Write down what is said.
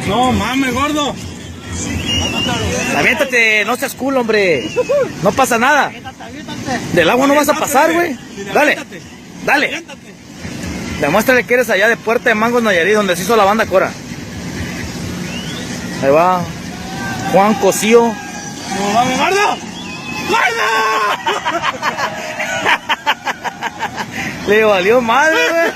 No mames, gordo. Aviéntate, no seas culo, hombre. No pasa nada. Del agua no vas a pasar, güey. Dale, dale. Demuéstrale que eres allá de Puerta de Mangos, Nayarit, donde se hizo la banda Cora. Ahí va. Juan Cosío. No mames, gordo. ¡Gordo! Le valió madre, güey.